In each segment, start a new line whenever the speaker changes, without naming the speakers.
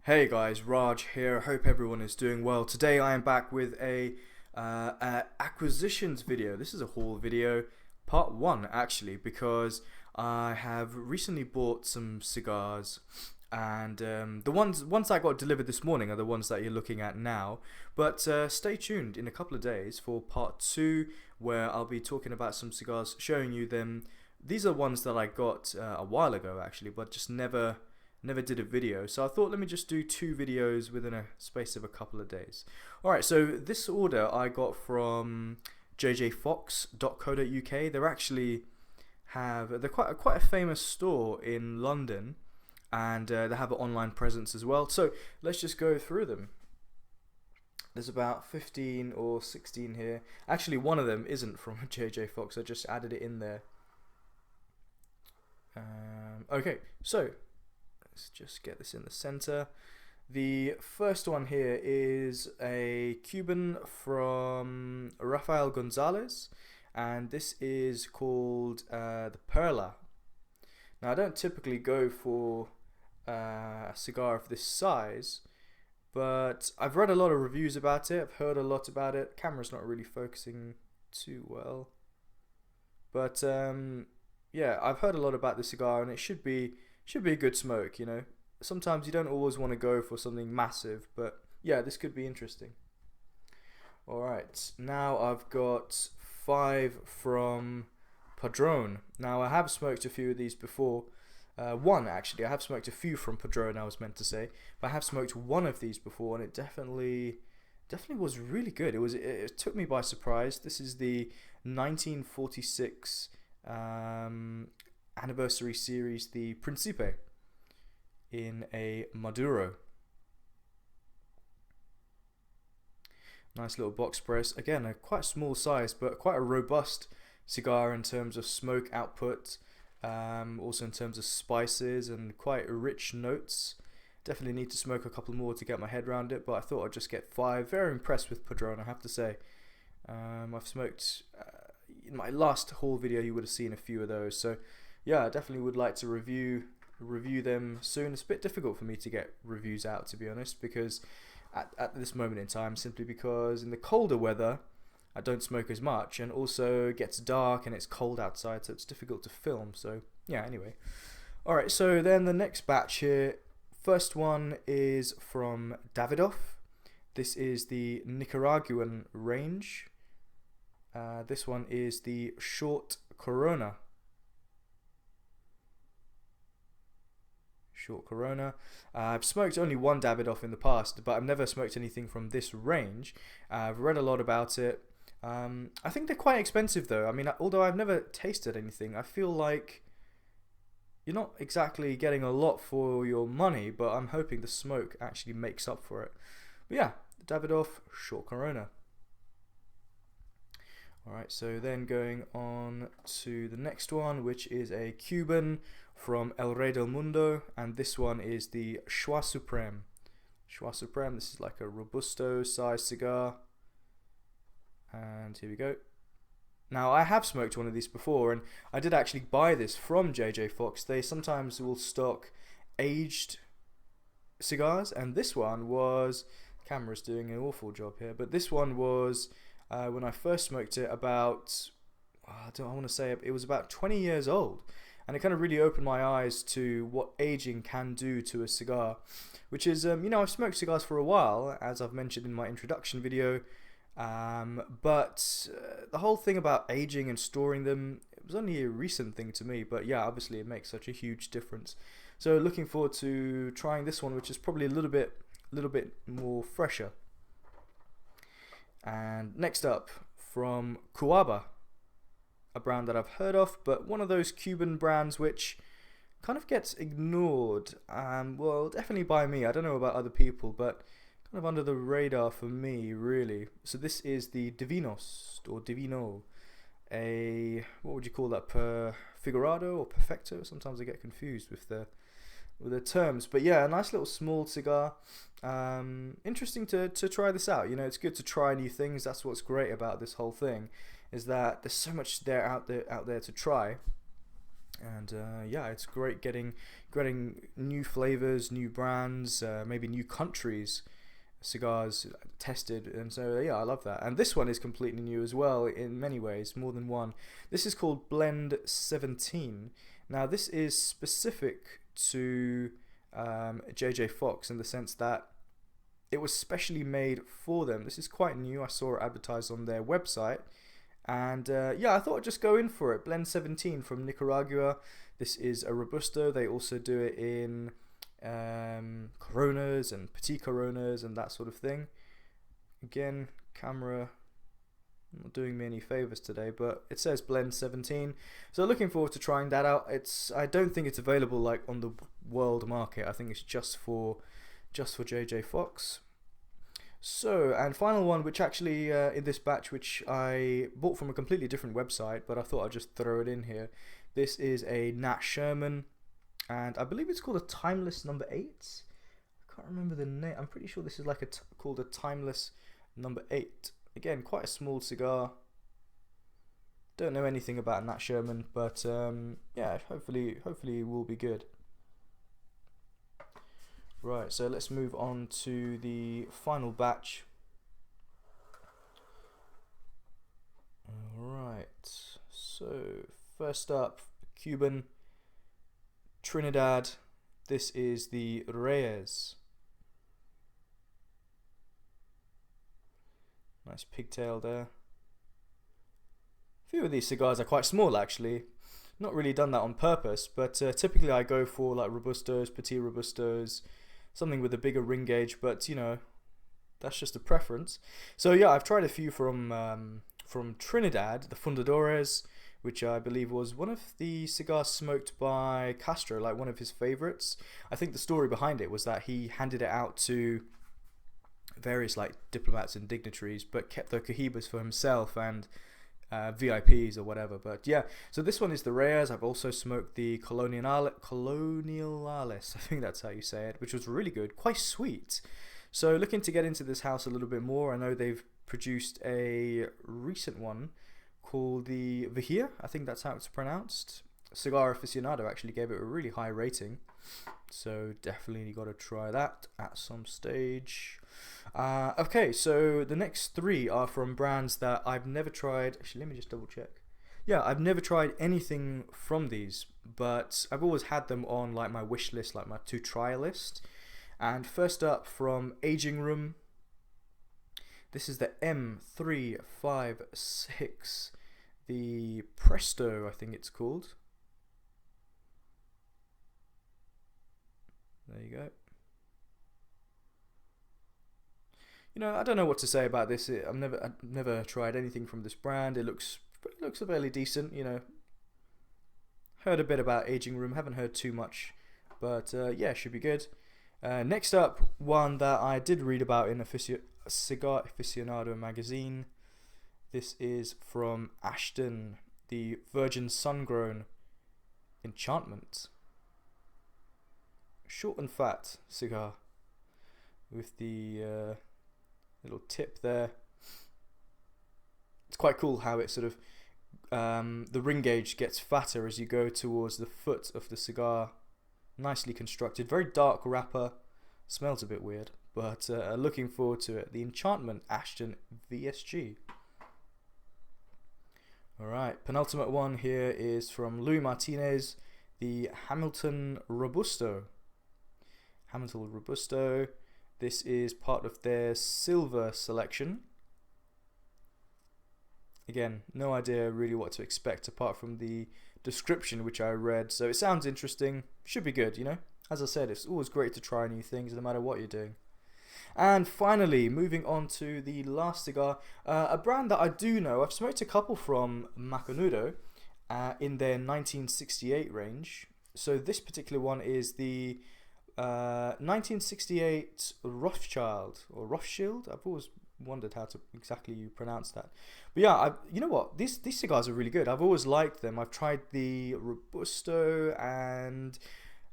Hey guys, Raj here. Hope everyone is doing well. Today I am back with acquisitions video. This is a haul video, part one actually, because I have recently bought some cigars, and the ones I got delivered this morning are the ones that you're looking at now. But stay tuned in a couple of days for part two, where I'll be talking about some cigars, showing you them. These are ones that I got a while ago actually, but just never did a video, so I thought let me just do two videos within a space of a couple of days. Alright, so this order I got from jjfox.co.uk. They're quite a famous store in London, and they have an online presence as well. So let's just go through them. There's about 15 or 16 here. Actually, one of them isn't from JJ Fox. I just added it in there. Okay, so let's just get this in the center. The first one here is a Cuban from Rafael Gonzalez, and this is called the Perla. Now, I don't typically go for a cigar of this size, but I've read a lot of reviews about it. I've heard a lot about it. Camera's not really focusing too well, but yeah, I've heard a lot about the cigar, and it should be a good smoke, you know. Sometimes you don't always want to go for something massive, but yeah, this could be interesting. Alright, now I've got 5 from Padrone. Now, I have smoked a few of these before. One, actually. I have smoked a few from Padrone, I was meant to say. But I have smoked one of these before, and it definitely was really good. It took me by surprise. This is the 1946 anniversary series, the Principe, in a Maduro. Nice little box press. Again, a quite small size, but quite a robust cigar in terms of smoke output, also in terms of spices and quite rich notes. Definitely need to smoke a couple more to get my head around it, but I thought I'd just get 5. Very impressed with Padron, I have to say. I've smoked in my last haul video, you would have seen a few of those, so yeah, I definitely would like to review them soon. It's a bit difficult for me to get reviews out, to be honest, because at this moment in time, simply because in the colder weather I don't smoke as much, and also it gets dark and it's cold outside, so it's difficult to film. So yeah, anyway. Alright, so then the next batch here, first one is from Davidoff. This is the Nicaraguan range. This one is the Short Corona. Short Corona. I've smoked only one Davidoff in the past, but I've never smoked anything from this range. I've read a lot about it. I think they're quite expensive though. I mean, although I've never tasted anything, I feel like you're not exactly getting a lot for your money, but I'm hoping the smoke actually makes up for it. But yeah, Davidoff Short Corona. Alright, so then going on to the next one, which is a Cuban from Rey del Mundo, and this one is the Choix Supreme. Choix Supreme, this is like a Robusto size cigar, and here we go. Now, I have smoked one of these before, and I did actually buy this from JJ Fox. They sometimes will stock aged cigars, and this one was, camera's doing an awful job here, but this one was, when I first smoked it, about, I want to say, it was about 20 years old. And it kind of really opened my eyes to what aging can do to a cigar. Which is, you know, I've smoked cigars for a while, as I've mentioned in my introduction video. But the whole thing about aging and storing them, it was only a recent thing to me. But yeah, obviously it makes such a huge difference. So looking forward to trying this one, which is probably a little bit more fresher. And next up, from Cuaba, a brand that I've heard of, but one of those Cuban brands which kind of gets ignored, well, definitely by me. I don't know about other people, but kind of under the radar for me, really. So this is the Divinos, or Divino, what would you call that, Figurado or Perfecto? Sometimes I get confused with the terms, but yeah, a nice little small cigar. Interesting to try this out. You know, it's good to try new things. That's what's great about this whole thing, is that there's so much out there to try. And yeah, it's great getting new flavors, new brands, maybe new countries cigars tested. And so yeah, I love that. And this one is completely new as well in many ways, more than one. This is called Blend 17. Now this is specific to JJ Fox in the sense that it was specially made for them. This is quite new. I saw it advertised on their website, and yeah, I thought I'd just go in for it. Blend 17 from Nicaragua. This is a Robusto. They also do it in Coronas and Petit Coronas and that sort of thing. Again, camera not doing me any favors today, but it says Blend 17, so looking forward to trying that out. I don't think it's available like on the world market. I think it's just for JJ Fox. So, and final one, which actually in this batch, which I bought from a completely different website, but I thought I'd just throw it in here. This is a Nat Sherman, and I believe it's called a Timeless number 8. I can't remember the name. I'm pretty sure this is like called a Timeless number 8. Again, quite a small cigar. Don't know anything about Nat Sherman, but yeah, hopefully it will be good. Right, so let's move on to the final batch. Alright, so first up, Cuban, Trinidad. This is the Reyes. Nice pigtail there. A few of these cigars are quite small actually. Not really done that on purpose, but typically I go for like Robustos, Petit Robustos, something with a bigger ring gauge, but you know, that's just a preference. So yeah, I've tried a few from Trinidad, the Fundadores, which I believe was one of the cigars smoked by Castro, like one of his favorites. I think the story behind it was that he handed it out to various like diplomats and dignitaries, but kept the Cohibas for himself and VIPs or whatever. But yeah, so this one is the Reyes. I've also smoked the Coloniales, I think that's how you say it, which was really good, quite sweet. So looking to get into this house a little bit more. I know they've produced a recent one called the Vihia, I think that's how it's pronounced. Cigar Aficionado actually gave it a really high rating, so definitely got to try that at some stage. Okay, so the next three are from brands that I've never tried. Actually, let me just double check. Yeah, I've never tried anything from these, but I've always had them on like my wish list, like my to try list. And first up, from Aging Room, this is the M356, the Presto, I think it's called. There you go. You know, I don't know what to say about this. I've never tried anything from this brand. It looks fairly decent. You know, heard a bit about Aging Room. Haven't heard too much, but yeah, should be good. Next up, one that I did read about in Cigar Aficionado magazine. This is from Ashton, the Virgin Sun-Grown Enchantment. Short and fat cigar with the little tip there. It's quite cool how it sort of the ring gauge gets fatter as you go towards the foot of the cigar. Nicely constructed, very dark wrapper. Smells a bit weird, but looking forward to it. The Enchantment Ashton VSG. Alright, penultimate one here is from Louis Martinez, the Hamilton Robusto. Hamilton Robusto. This is part of their silver selection. Again, no idea really what to expect apart from the description which I read. So it sounds interesting. Should be good, you know. As I said, it's always great to try new things no matter what you're doing. And finally, moving on to the last cigar, a brand that I do know. I've smoked a couple from Macanudo in their 1968 range. So this particular one is the 1968 Rothschild or Rothschild. I've always wondered how to exactly you pronounce that. But yeah, you know what? These cigars are really good. I've always liked them. I've tried the Robusto and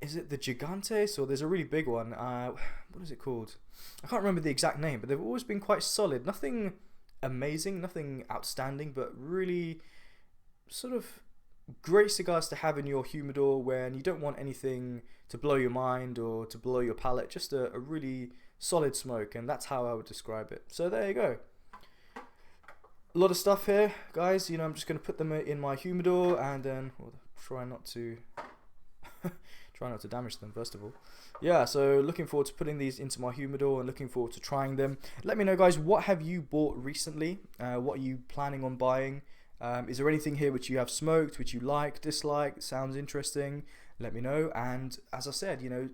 is it the Gigantes, or there's a really big one. What is it called? I can't remember the exact name, but they've always been quite solid. Nothing amazing, nothing outstanding, but really sort of great cigars to have in your humidor when you don't want anything to blow your mind or to blow your palate. Just a really solid smoke, and that's how I would describe it. So there you go. A lot of stuff here, guys. You know, I'm just going to put them in my humidor, and then try not to damage them, first of all. Yeah, so looking forward to putting these into my humidor and looking forward to trying them. Let me know, guys, what have you bought recently? What are you planning on buying? Is there anything here which you have smoked, which you like, dislike, sounds interesting? Let me know. And as I said, you know,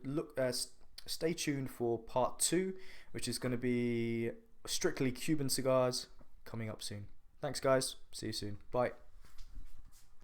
stay tuned for part 2, which is going to be strictly Cuban cigars, coming up soon. Thanks, guys. See you soon. Bye.